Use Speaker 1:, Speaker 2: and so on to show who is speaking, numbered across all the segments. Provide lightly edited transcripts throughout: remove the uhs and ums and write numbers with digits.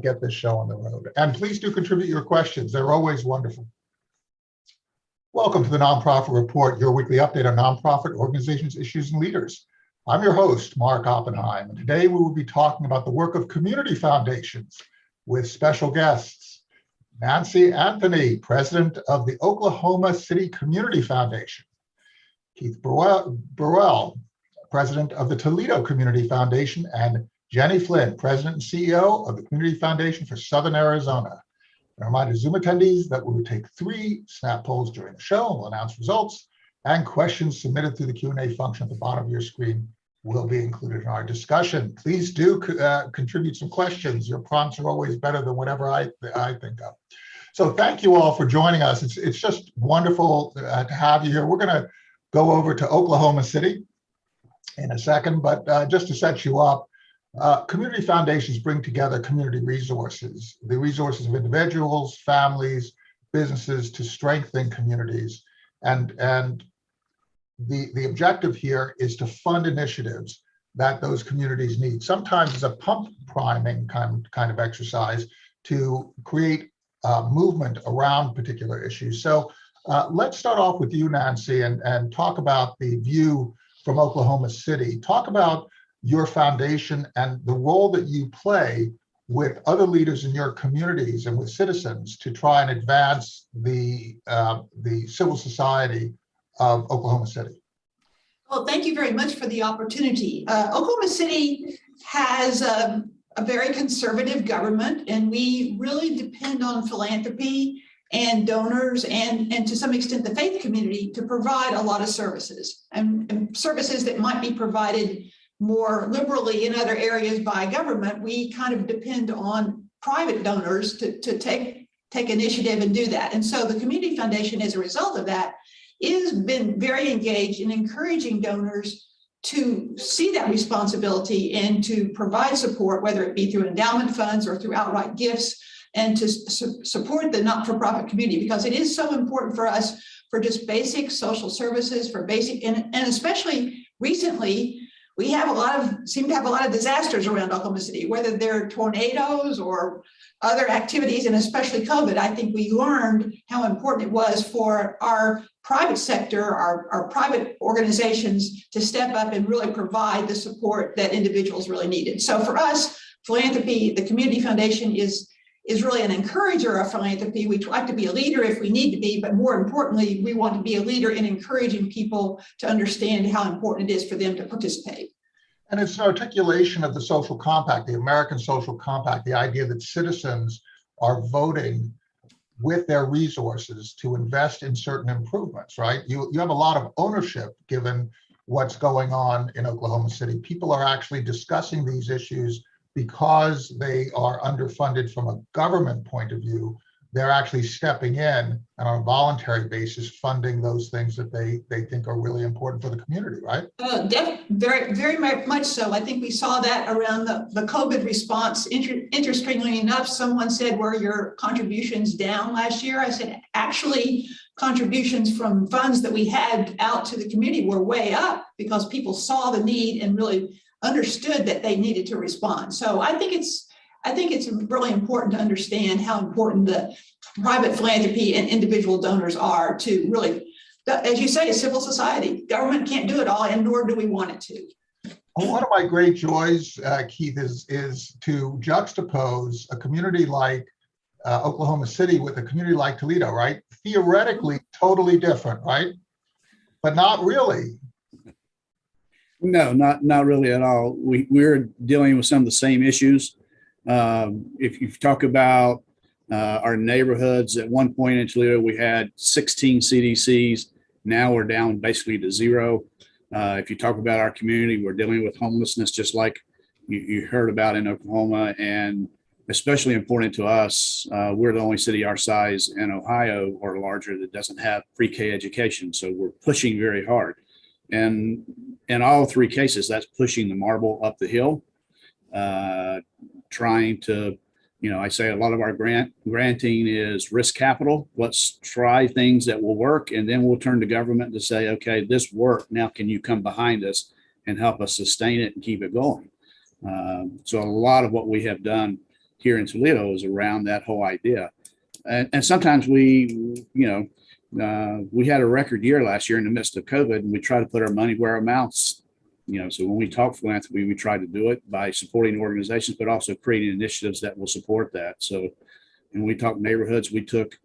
Speaker 1: get this show on the road. And please do contribute your questions. They're always wonderful. Welcome to the Nonprofit Report, your weekly update on nonprofit organizations, issues, and leaders. I'm your host, Mark Oppenheim, and today we will be talking about the work of community foundations with special guests. Nancy Anthony, president of the Oklahoma City Community Foundation. Keith Burwell, president of the Toledo Community Foundation, and Jenny Flynn, president and CEO of the Community Foundation for Southern Arizona. I remind Zoom attendees that we will take 3 snap polls during the show, and we'll announce results, and questions submitted through the Q&A function at the bottom of your screen will be included in our discussion. Please do contribute some questions. Your prompts are always better than whatever I think of. So thank you all for joining us. It's just wonderful to have you here. We're going to go over to Oklahoma City in a second, but just to set you up, community foundations bring together community resources, the resources of individuals, families, businesses to strengthen communities. And the objective here is to fund initiatives that those communities need. Sometimes it's a pump priming kind of exercise to create movement around particular issues. So let's start off with you, Nancy, and talk about the view from Oklahoma City. Talk about your foundation and the role that you play with other leaders in your communities and with citizens to try and advance the civil society of Oklahoma City.
Speaker 2: Well, thank you very much for the opportunity. Oklahoma City has a very conservative government, and we really depend on philanthropy and donors and to some extent the faith community to provide a lot of services and services that might be provided more liberally in other areas by government. We kind of depend on private donors to take initiative and do that. And so the Community Foundation, as a result of that, has been very engaged in encouraging donors to see that responsibility and to provide support, whether it be through endowment funds or through outright gifts, and to support the not-for-profit community, because it is so important for us for just basic social services, for basic, and especially recently, we seem to have a lot of disasters around Oklahoma City, whether they're tornadoes or other activities, and especially COVID. I think we learned how important it was for our private sector, our private organizations to step up and really provide the support that individuals really needed. So for us, philanthropy, the Community Foundation is really an encourager of philanthropy. We try to be a leader if we need to be, but more importantly, we want to be a leader in encouraging people to understand how important it is for them to participate.
Speaker 1: And it's an articulation of the social compact, the American social compact, the idea that citizens are voting with their resources to invest in certain improvements, right? You have a lot of ownership given what's going on in Oklahoma City. People are actually discussing these issues because they are underfunded from a government point of view. They're actually stepping in and on a voluntary basis funding those things that they think are really important for the community, right?
Speaker 2: Very, very much so. I think we saw that around the COVID response. Interestingly enough, someone said, were your contributions down last year? I said, actually, contributions from funds that we had out to the community were way up because people saw the need and really understood that they needed to respond. So I think it's really important to understand how important the private philanthropy and individual donors are to really, as you say, civil society. Government can't do it all, and nor do we want it to.
Speaker 1: Well, one of my great joys, Keith, is to juxtapose a community like Oklahoma City with a community like Toledo, right? Theoretically, totally different, right? But not really.
Speaker 3: No, not really at all. We're dealing with some of the same issues. If you talk about our neighborhoods, at one point in Toledo, we had 16 CDCs. Now we're down basically to 0. If you talk about our community, we're dealing with homelessness, just like you heard about in Oklahoma, and especially important to us. We're the only city our size in Ohio or larger that doesn't have pre-K education. So we're pushing very hard. And in all 3 cases, that's pushing the marble up the hill, trying to, I say a lot of our granting is risk capital. Let's try things that will work, and then we'll turn to government to say, okay, this worked. Now, can you come behind us and help us sustain it and keep it going? So a lot of what we have done here in Toledo is around that whole idea. And sometimes we had a record year last year in the midst of COVID, and we try to put our money where our mouths, so when we talk philanthropy, we try to do it by supporting organizations, but also creating initiatives that will support that. So when we talk neighborhoods, we took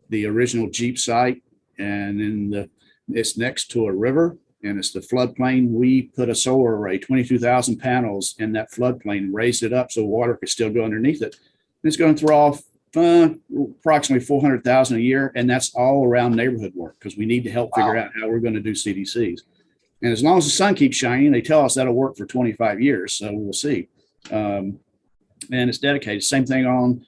Speaker 3: the original Jeep site, and it's next to a river, and it's the floodplain. We put a solar array, 22,000 panels in that floodplain, raised it up so water could still go underneath it. And it's going to throw off approximately 400,000 a year, and that's all around neighborhood work because we need to help figure out how we're going to do CDCs. And as long as the sun keeps shining, they tell us that'll work for 25 years, so we'll see. And it's dedicated. Same thing on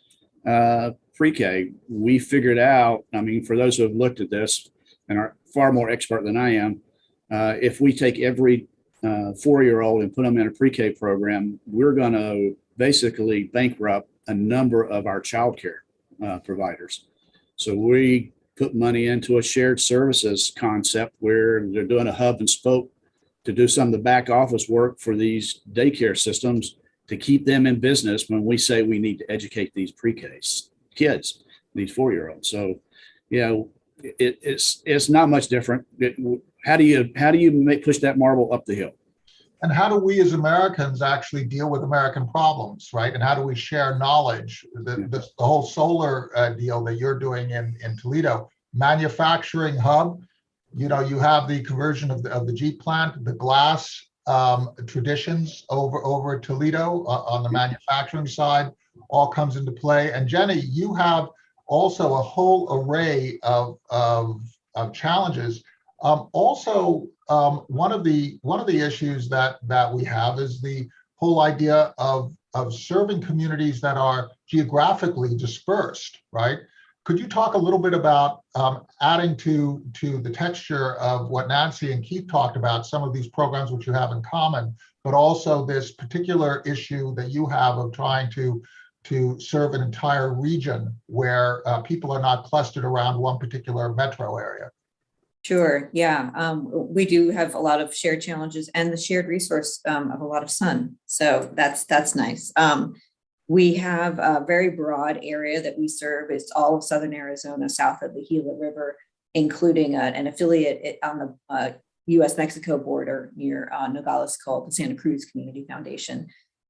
Speaker 3: pre-K. We figured out, for those who have looked at this and are far more expert than I am, if we take every 4-year-old and put them in a pre-K program, we're going to basically bankrupt a number of our childcare providers. So we put money into a shared services concept where they're doing a hub and spoke to do some of the back office work for these daycare systems to keep them in business when we say we need to educate these pre-K kids, these 4-year-olds. So, it's not much different. How do you push that marble up the hill?
Speaker 1: And how do we as Americans actually deal with American problems, right? And how do we share knowledge? The whole solar deal that you're doing in Toledo, manufacturing hub, you have the conversion of the Jeep plant, the glass traditions over Toledo on the manufacturing side all comes into play. And Jenny, you have also a whole array of challenges. One of the issues that we have is the whole idea of serving communities that are geographically dispersed, right? Could you talk a little bit about adding to the texture of what Nancy and Keith talked about, some of these programs which you have in common, but also this particular issue that you have of trying to serve an entire region where people are not clustered around one particular metro area?
Speaker 4: Sure. Yeah. We do have a lot of shared challenges and the shared resource of a lot of sun. So that's nice. We have a very broad area that we serve. It's all of Southern Arizona, south of the Gila River, including an affiliate on the U.S.-Mexico border near Nogales called the Santa Cruz Community Foundation.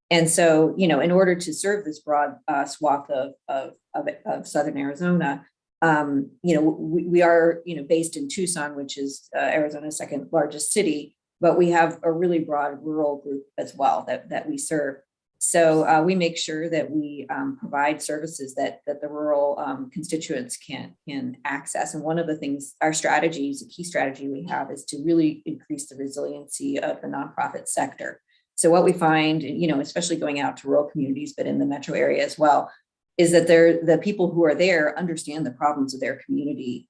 Speaker 4: And so, in order to serve this broad swath of Southern Arizona, we are, based in Tucson, which is Arizona's second largest city, but we have a really broad rural group as well that we serve. So we make sure that we provide services that the rural constituents can access. And one of the things, our strategies, a key strategy we have is to really increase the resiliency of the nonprofit sector. So what we find, especially going out to rural communities, but in the metro area as well, is that the people who are there understand the problems of their community,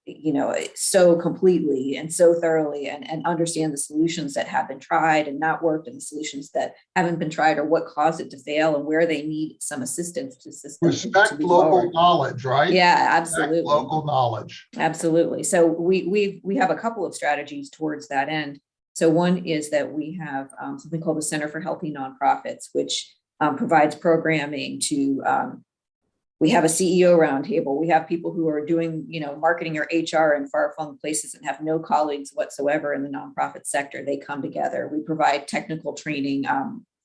Speaker 4: so completely and so thoroughly, and understand the solutions that have been tried and not worked, and the solutions that haven't been tried, or what caused it to fail, and where they need some assistance to
Speaker 1: respect local knowledge, right?
Speaker 4: Yeah, absolutely.
Speaker 1: Respect local knowledge.
Speaker 4: Absolutely. So we have a couple of strategies towards that end. So one is that we have something called the Center for Healthy Nonprofits, which provides programming to. We have a CEO roundtable. We have people who are doing, marketing or HR in far-flung places and have no colleagues whatsoever in the nonprofit sector. They come together. We provide technical training.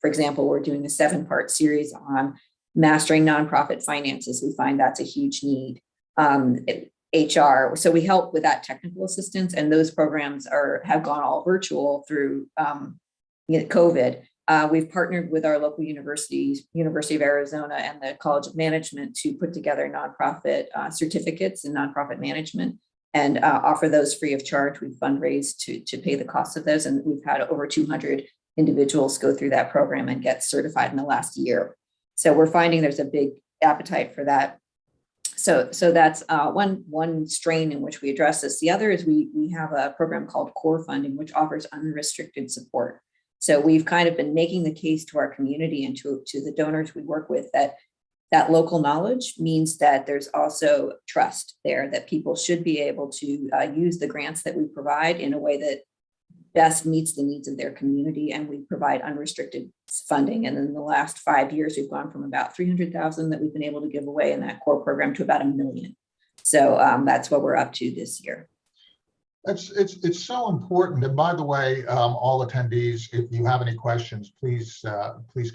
Speaker 4: For example, we're doing a 7-part series on mastering nonprofit finances. We find that's a huge need. HR. So we help with that technical assistance, and those programs have gone all virtual through COVID. We've partnered with our local universities, University of Arizona and the College of Management, to put together nonprofit certificates in nonprofit management and offer those free of charge. We've fundraised to pay the cost of those, and we've had over 200 individuals go through that program and get certified in the last year. So we're finding there's a big appetite for that. So that's one strain in which we address this. The other is we have a program called Core Funding, which offers unrestricted support. So we've kind of been making the case to our community and to the donors we work with that local knowledge means that there's also trust there, that people should be able to use the grants that we provide in a way that best meets the needs of their community, and we provide unrestricted funding. And in the last 5 years, we've gone from about 300,000 that we've been able to give away in that core program to about $1 million. So that's what we're up to this year.
Speaker 1: It's so important. And by the way, all attendees, if you have any questions, please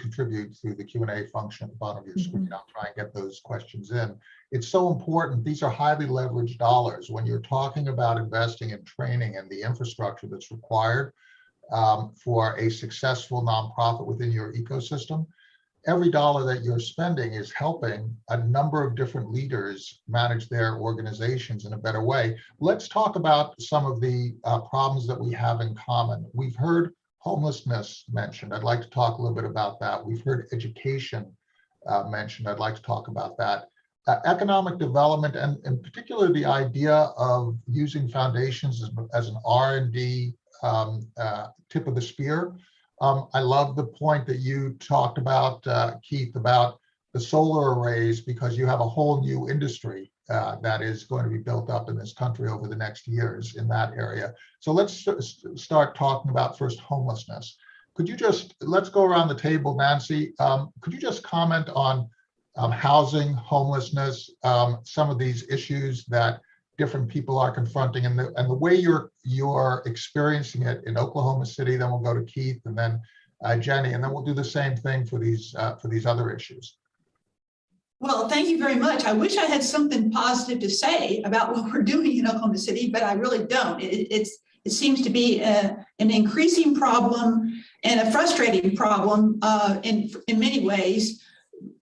Speaker 1: contribute through the Q&A function at the bottom of your screen. I'll try and get those questions in. It's so important. These are highly leveraged dollars. When you're talking about investing in training and the infrastructure that's required for a successful nonprofit within your ecosystem, every dollar that you're spending is helping a number of different leaders manage their organizations in a better way. Let's talk about some of the problems that we have in common. We've heard homelessness mentioned. I'd like to talk a little bit about that. We've heard education mentioned. I'd like to talk about that. Economic development, and in particular, the idea of using foundations as an R&D tip of the spear. I love the point that you talked about, Keith, about the solar arrays, because you have a whole new industry that is going to be built up in this country over the next years in that area. So let's start talking about first homelessness. Could you let's go around the table, Nancy. Could you just comment on housing, homelessness, some of these issues that different people are confronting, and the way you're experiencing it in Oklahoma City? Then we'll go to Keith, and then Jenny, and then we'll do the same thing for these other issues.
Speaker 2: Well, thank you very much. I wish I had something positive to say about what we're doing in Oklahoma City, but I really don't. It seems to be an increasing problem and a frustrating problem in many ways.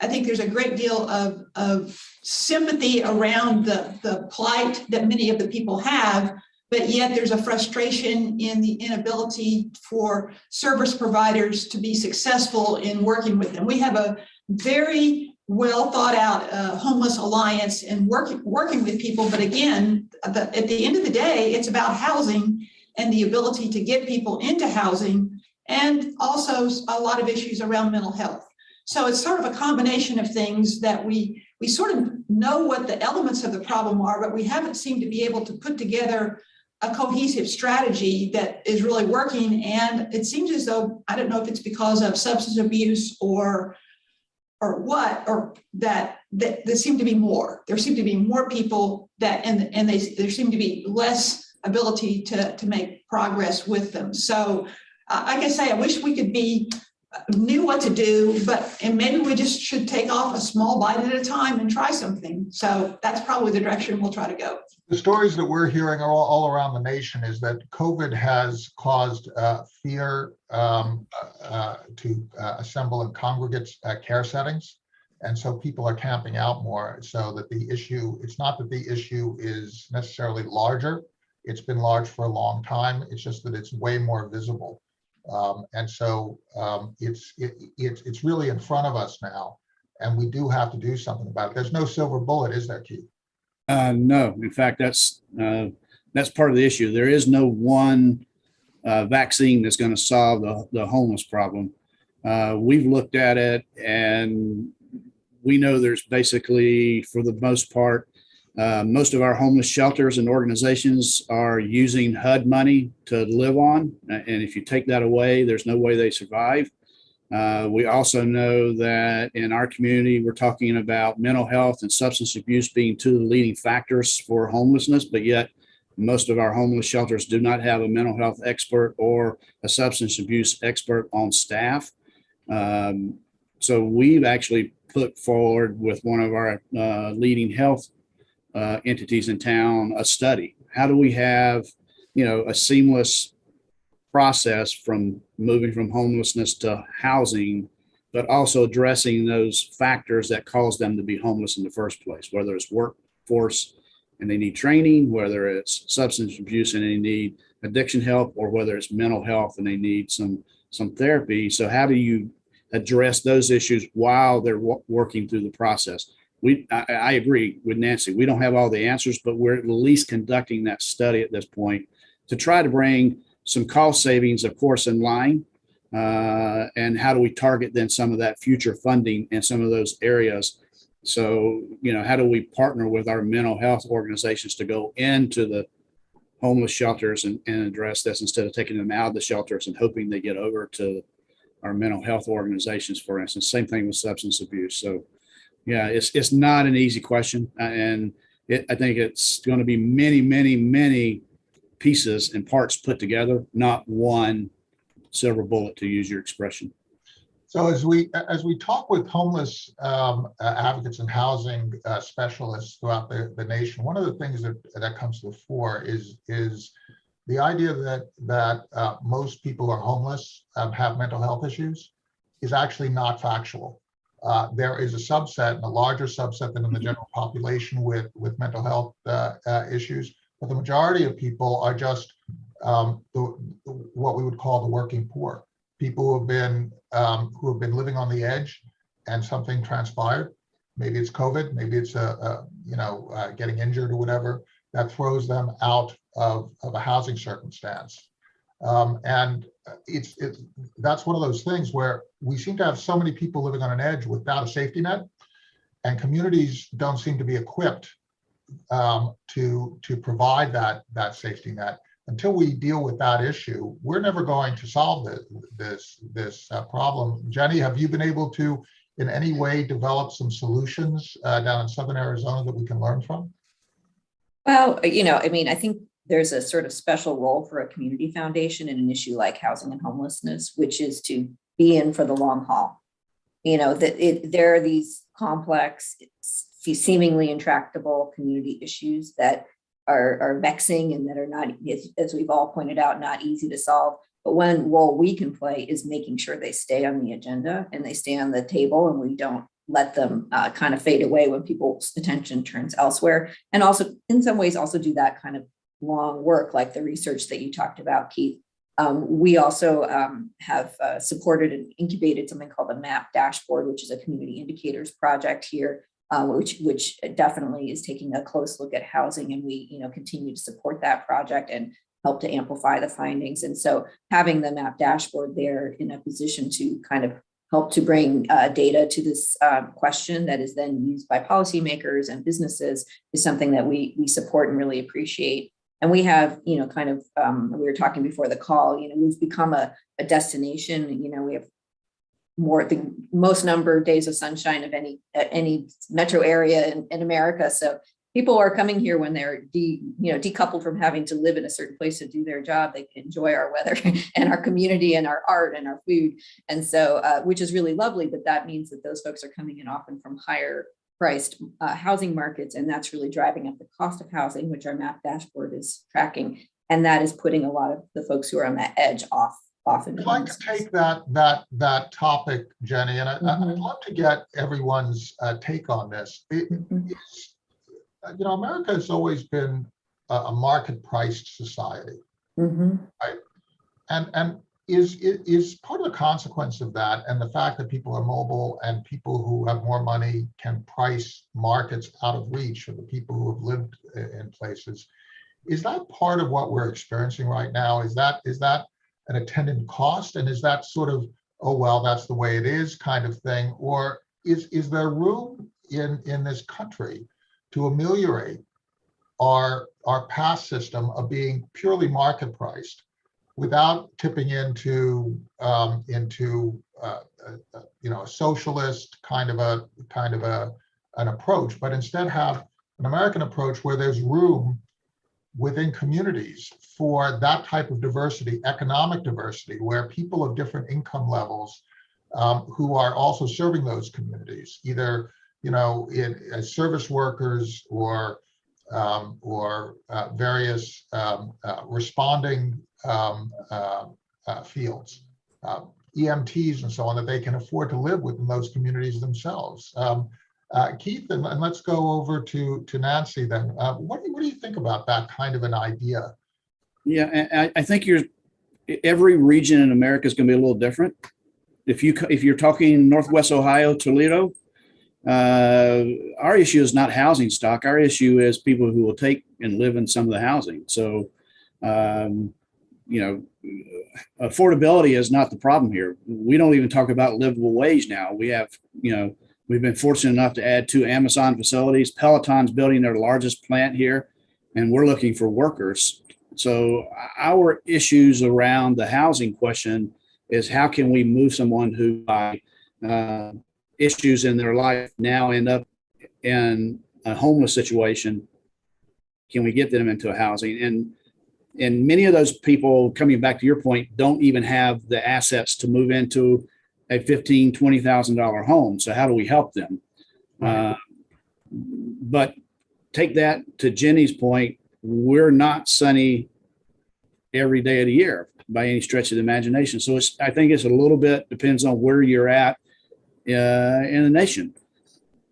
Speaker 2: I think there's a great deal of sympathy around the plight that many of the people have, but yet there's a frustration in the inability for service providers to be successful in working with them. We have a very well thought out homeless alliance and working with people, but again, at the end of the day, it's about housing and the ability to get people into housing, and also a lot of issues around mental health. So it's sort of a combination of things that we sort of know what the elements of the problem are, but we haven't seemed to be able to put together a cohesive strategy that is really working. And it seems as though, I don't know if it's because of substance abuse or what, or that there seem to be more. There seem to be more people that, and there seem to be less ability to make progress with them. So like I say, I wish we could knew what to do, and maybe we just should take off a small bite at a time and try something. So that's probably the direction we'll try to go.
Speaker 1: The stories that we're hearing are all around the nation is that COVID has caused fear to assemble in congregate care settings. And so people are camping out more, so that it's not that the issue is necessarily larger. It's been large for a long time. It's just that it's way more visible. And so it's really in front of us now, and we do have to do something about it. There's no silver bullet, is there, Keith?
Speaker 3: No, in fact, that's part of the issue. There is no one vaccine that's going to solve the homeless problem. We've looked at it, and we know there's basically, for the most part, most of our homeless shelters and organizations are using HUD money to live on. And if you take that away, there's no way they survive. We also know that in our community, we're talking about mental health and substance abuse being two of the leading factors for homelessness, but yet most of our homeless shelters do not have a mental health expert or a substance abuse expert on staff. So we've actually put forward with one of our leading health entities in town a study. How do we have, a seamless process from moving from homelessness to housing, but also addressing those factors that cause them to be homeless in the first place, whether it's workforce and they need training, whether it's substance abuse and they need addiction help, or whether it's mental health and they need some therapy. So how do you address those issues while they're working through the process? I agree with Nancy. We don't have all the answers, but we're at least conducting that study at this point to try to bring some cost savings, of course, in line. And how do we target then some of that future funding in some of those areas? So, how do we partner with our mental health organizations to go into the homeless shelters and address this instead of taking them out of the shelters and hoping they get over to our mental health organizations, for instance. Same thing with substance abuse. So yeah, it's not an easy question. And I think it's going to be many, many, many pieces and parts put together, not one silver bullet, to use your expression.
Speaker 1: So as we talk with homeless advocates and housing specialists throughout the nation, one of the things that comes to the fore is the idea that most people who are homeless have mental health issues is actually not factual. There is a subset, and a larger subset than in the general population with mental health issues, but the majority of people are just what we would call the working poor. People who have been living on the edge, and something transpired. Maybe it's COVID, maybe it's getting injured or whatever, that throws them out of a housing circumstance. And that's one of those things where we seem to have so many people living on an edge without a safety net, and communities don't seem to be equipped to provide that safety net. Until we deal with that issue, we're never going to solve this problem. Jenny, have you been able to, in any way, develop some solutions down in Southern Arizona that we can learn from?
Speaker 4: Well, I think there's a sort of special role for a community foundation in an issue like housing and homelessness, which is to be in for the long haul. There are these complex, seemingly intractable community issues that are vexing and that are not, as we've all pointed out, not easy to solve. But one role we can play is making sure they stay on the agenda and they stay on the table, and we don't let them kind of fade away when people's attention turns elsewhere. And also, in some ways, also do that kind of long work, like the research that you talked about, Keith. We also have supported and incubated something called the MAP dashboard, which is a community indicators project here, which definitely is taking a close look at housing, and we continue to support that project and help to amplify the findings. And so having the MAP dashboard there in a position to kind of help to bring data to this question that is then used by policymakers and businesses is something that we support and really appreciate. And we have, we were talking before the call, we've become a destination. We have the most number of days of sunshine of any metro area in America. So people are coming here when they're decoupled from having to live in a certain place to do their job. They can enjoy our weather and our community and our art and our food. And so, which is really lovely, but that means that those folks are coming in often from higher priced housing markets. And that's really driving up the cost of housing, which our MAP dashboard is tracking. And that is putting a lot of the folks who are on that edge off.
Speaker 1: I'd like to take that topic, Jenny, and I'd love to get everyone's take on this. America has always been a market-priced society, right? And is part of the consequence of that, and the fact that people are mobile and people who have more money can price markets out of reach of the people who have lived in places, is that part of what we're experiencing right now? Is that an attendant cost, and is that sort of, oh well, that's the way it is kind of thing, or is there room in this country to ameliorate our past system of being purely market priced without tipping into a socialist kind of an approach, but instead have an American approach where there's room within communities for that type of diversity, economic diversity, where people of different income levels who are also serving those communities, either as service workers or various responding fields, EMTs and so on, that they can afford to live within those communities themselves. Keith, and let's go over to Nancy then. What do you think about that kind of an idea?
Speaker 3: Yeah, I think every region in America is going to be a little different. If you're talking Northwest Ohio, Toledo, our issue is not housing stock. Our issue is people who will take and live in some of the housing. So, affordability is not the problem here. We don't even talk about livable wage now. We have, we've been fortunate enough to add 2 Amazon facilities. Peloton's building their largest plant here, and we're looking for workers So our issues around the housing question is how can we move someone who by issues in their life now end up in a homeless situation? Can we get them into housing? And many of those people, coming back to your point, don't even have the assets to move into a $15,000, $20,000 home. So how do we help them? But take that to Jenny's point, we're not sunny every day of the year by any stretch of the imagination. So I think it's a little bit depends on where you're at in the nation.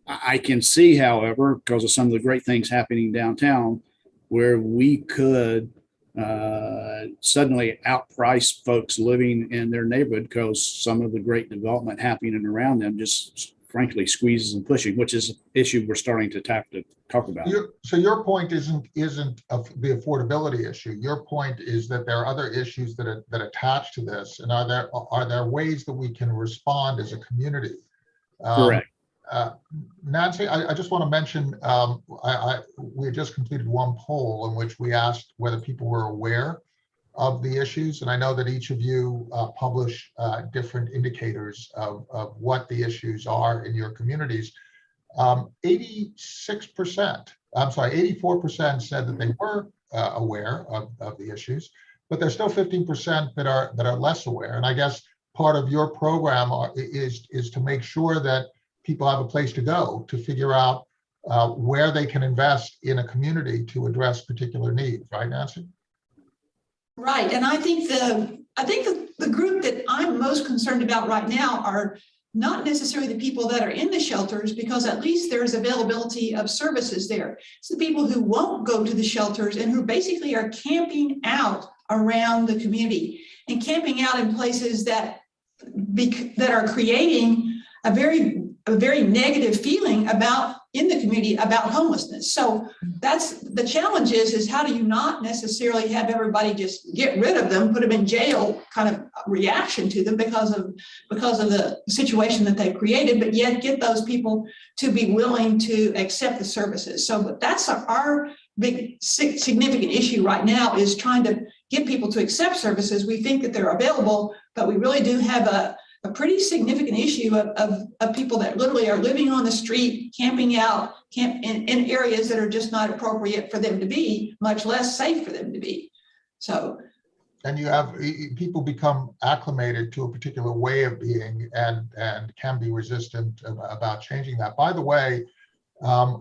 Speaker 3: I can see, however, because of some of the great things happening downtown, where we could suddenly outprice folks living in their neighborhood because some of the great development happening around them just frankly squeezes and pushing, which is an issue we're starting to talk about.
Speaker 1: So your point isn't the affordability issue. Your point is that there are other issues that attach to this, and are there ways that we can respond as a community?
Speaker 3: Correct.
Speaker 1: Nancy, I just want to mention, we just completed one poll in which we asked whether people were aware of the issues. And I know that each of you publish different indicators of what the issues are in your communities. 84% said that they were aware of the issues, but there's still 15% that are less aware. And I guess part of your program is to make sure that people have a place to go to figure out where they can invest in a community to address particular needs, right, Nancy?
Speaker 2: Right, and I think the group that I'm most concerned about right now are not necessarily the people that are in the shelters, because at least there's availability of services there. It's the people who won't go to the shelters and who basically are camping out around the community and camping out in places that are creating a very negative feeling in the community about homelessness. So that's the challenge is how do you not necessarily have everybody just get rid of them, put them in jail kind of reaction to them because of the situation that they've created, but yet get those people to be willing to accept the services. So that's our big significant issue right now, is trying to get people to accept services. We think that they're available, but we really do have a pretty significant issue of people that literally are living on the street, camping out, in areas that are just not appropriate for them to be, much less safe for them to be. So,
Speaker 1: and you have people become acclimated to a particular way of being and can be resistant about changing that. By the way,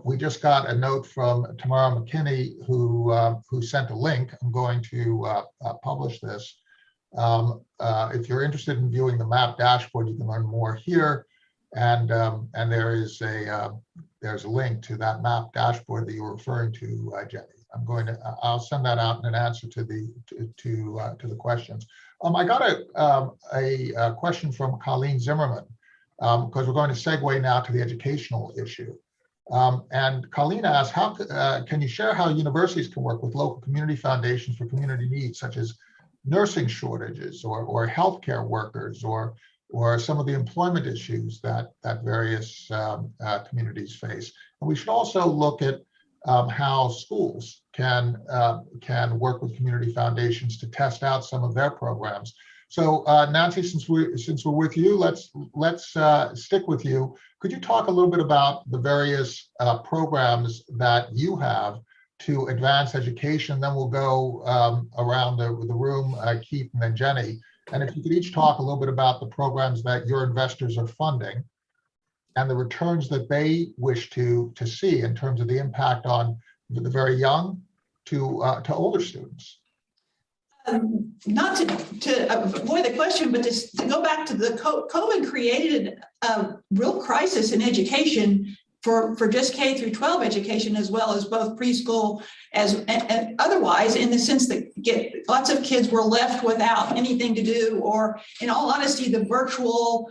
Speaker 1: we just got a note from Tamara McKinney who sent a link. I'm going to publish this. If you're interested in viewing the map dashboard, you can learn more here, and there's a link to that map dashboard that you were referring to, Jenny. I'll send that out in an answer to the questions. I got a question from Colleen Zimmerman, because we're going to segue now to the educational issue. And Colleen asks, how can you share how universities can work with local community foundations for community needs, such as nursing shortages or healthcare workers or some of the employment issues that various communities face. And we should also look at how schools can work with community foundations to test out some of their programs. So Nancy, since we're with you, let's stick with you. Could you talk a little bit about the various programs that you have to advance education? Then we'll go around the room, Keith and then Jenny. And if you could each talk a little bit about the programs that your investors are funding and the returns that they wish to see in terms of the impact on the very young to older students.
Speaker 2: Not to avoid the question, but to go back to the COVID created a real crisis in education for just K through 12 education, as well as both preschool and otherwise, in the sense that lots of kids were left without anything to do, or in all honesty, the virtual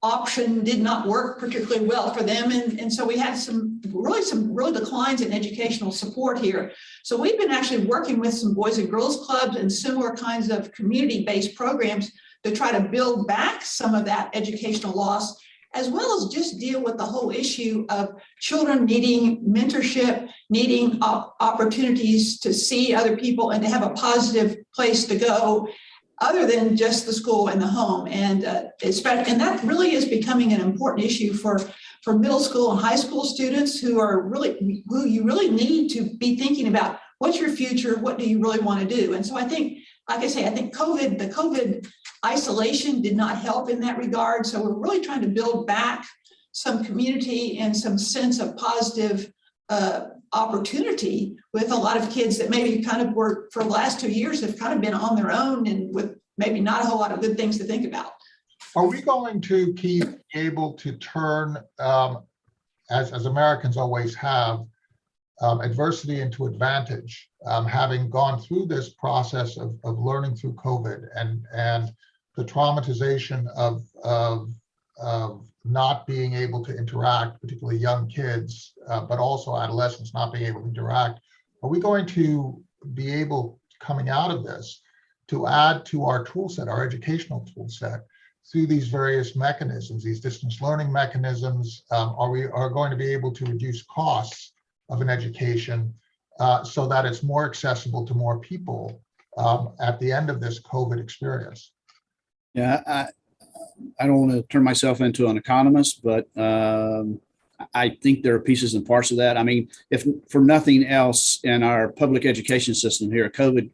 Speaker 2: option did not work particularly well for them. And so we had some real declines in educational support here. So we've been actually working with some Boys and Girls Clubs and similar kinds of community-based programs to try to build back some of that educational loss as well as just deal with the whole issue of children needing mentorship, needing opportunities to see other people and to have a positive place to go other than just the school and the home. And that really is becoming an important issue for middle school and high school students who you really need to be thinking about what's your future, what do you really want to do? And so I think, like I say, I think the COVID isolation did not help in that regard. So we're really trying to build back some community and some sense of positive opportunity with a lot of kids that maybe kind of were, for the last 2 years, have kind of been on their own and with maybe not a whole lot of good things to think about.
Speaker 1: Are we going to keep able to turn, as Americans always have, adversity into advantage, having gone through this process of learning through COVID and the traumatization of not being able to interact, particularly young kids, but also adolescents not being able to interact? Are we going to be able, coming out of this, to add to our tool set, our educational tool set, through these various mechanisms, these distance learning mechanisms? Are we going to be able to reduce costs of an education so that it's more accessible to more people at the end of this COVID experience?
Speaker 3: Yeah, I don't want to turn myself into an economist, but I think there are pieces and parts of that. I mean, if for nothing else, in our public education system here, COVID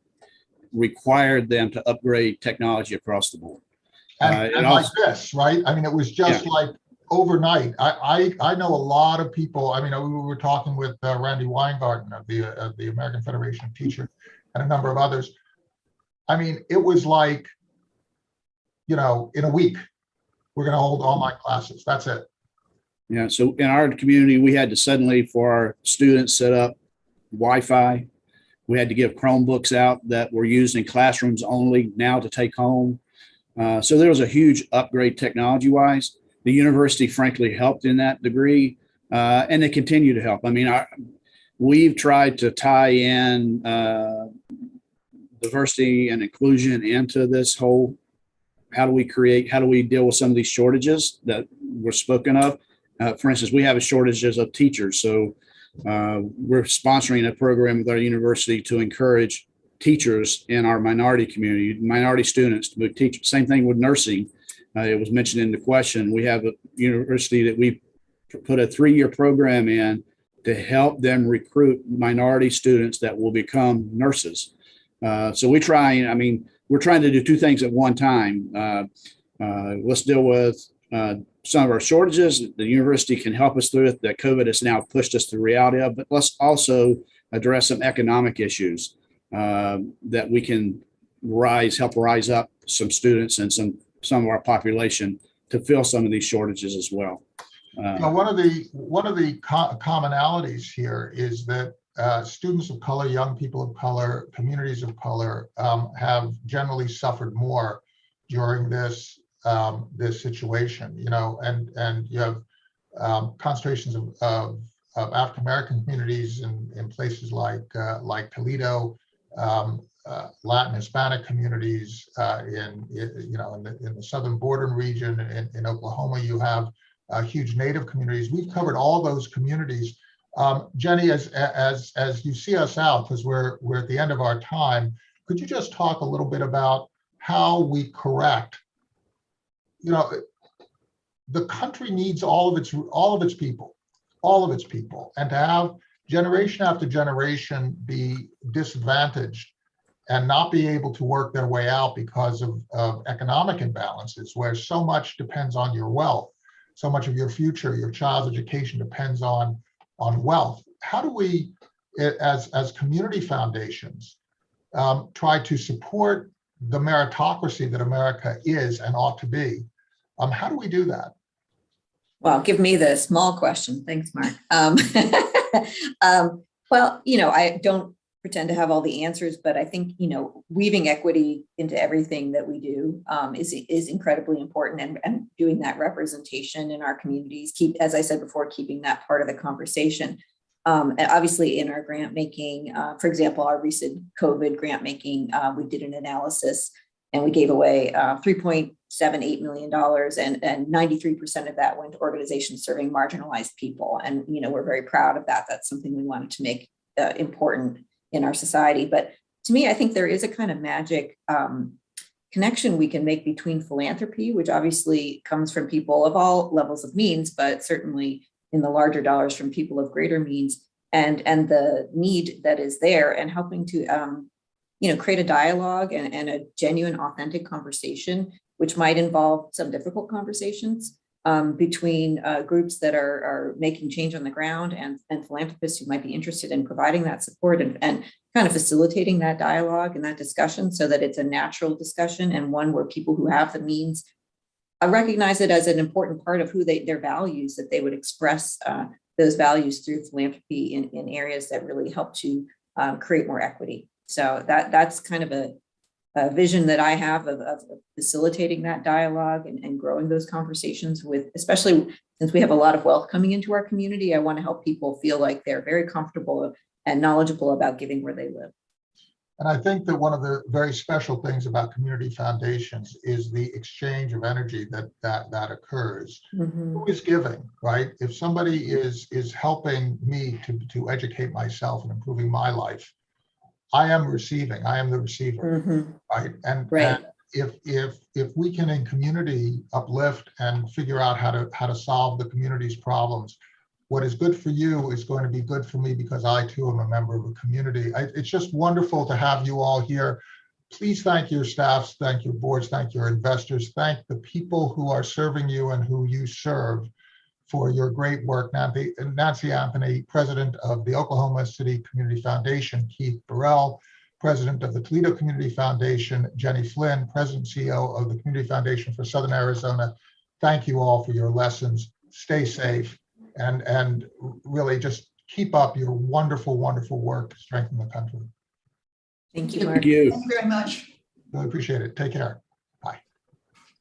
Speaker 3: required them to upgrade technology across the board.
Speaker 1: And like this, right? I mean, it was just like overnight. I know a lot of people. I mean, we were talking with Randy Weingarten of the American Federation of Teachers and a number of others. I mean, it was like, in a week, we're going to hold online classes. That's it.
Speaker 3: Yeah. So in our community, we had to suddenly, for our students, set up Wi-Fi. We had to give Chromebooks out that were used in classrooms only now to take home. So there was a huge upgrade technology-wise. The university, frankly, helped in that degree, and they continue to help. I mean, we've tried to tie in diversity and inclusion into this whole, how do we deal with some of these shortages that were spoken of? For instance, we have a shortages of teachers. So we're sponsoring a program with our university to encourage teachers in our minority community, minority students to be teachers. Same thing with nursing. It was mentioned in the question. We have a university that we put a 3-year program in to help them recruit minority students that will become nurses. So we're trying to do 2 things at one time. Let's deal with some of our shortages. The university can help us through it, that COVID has now pushed us to the reality of, but let's also address some economic issues that we can help rise up some students and some of our population to fill some of these shortages as well.
Speaker 1: One of the commonalities here is that students of color, young people of color, communities of color have generally suffered more during this situation. And you have concentrations of African American communities in places like Toledo, Latin Hispanic communities in the southern border region. In Oklahoma, you have huge Native communities. We've covered all those communities. Jenny, as you see us out, because we're at the end of our time, could you just talk a little bit about how we correct? The country needs all of its people, and to have generation after generation be disadvantaged and not be able to work their way out because of economic imbalances, where so much depends on your wealth, so much of your future, your child's education depends on wealth. How do we, as community foundations, try to support the meritocracy that America is and ought to be? How do we do that?
Speaker 4: Well, give me the small question. Thanks, Mark. Well, I don't pretend to have all the answers, but I think, weaving equity into everything that we do is incredibly important, and doing that representation in our communities, as I said before, keeping that part of the conversation. And obviously in our grant making, for example, our recent COVID grant making, we did an analysis and we gave away $3.6 $7-8 million, and 93% of that went to organizations serving marginalized people. And, we're very proud of that. That's something we wanted to make important in our society. But to me, I think there is a kind of magic connection we can make between philanthropy, which obviously comes from people of all levels of means, but certainly in the larger dollars from people of greater means, and the need that is there, and helping to create a dialogue and a genuine, authentic conversation, which might involve some difficult conversations between groups that are making change on the ground, and philanthropists who might be interested in providing that support and kind of facilitating that dialogue and that discussion, so that it's a natural discussion, and one where people who have the means recognize it as an important part of who their values, that they would express those values through philanthropy in areas that really help to create more equity. So that's kind of a vision that I have of facilitating that dialogue and growing those conversations with, especially since we have a lot of wealth coming into our community. I want to help people feel like they're very comfortable and knowledgeable about giving where they live.
Speaker 1: And I think that one of the very special things about community foundations is the exchange of energy that occurs.
Speaker 4: Mm-hmm.
Speaker 1: Who is giving, right? If somebody is helping me to educate myself and improving my life, I am receiving. I am the receiver,
Speaker 4: Mm-hmm.
Speaker 1: right? And
Speaker 4: Right.
Speaker 1: if we can in community uplift and figure out how to solve the community's problems, what is good for you is going to be good for me, because I too am a member of a community. It's just wonderful to have you all here. Please thank your staffs, thank your boards, thank your investors, thank the people who are serving you and who you serve for your great work. Nancy Anthony, president of the Oklahoma City Community Foundation; Keith Burwell, president of the Toledo Community Foundation; Jenny Flynn, president and CEO of the Community Foundation for Southern Arizona. Thank you all for your lessons. Stay safe, and really just keep up your wonderful, wonderful work to strengthen the country.
Speaker 4: Thank you,
Speaker 2: Thank
Speaker 4: Mark.
Speaker 3: Thank you.
Speaker 2: Thank you very much.
Speaker 1: Really appreciate it. Take care.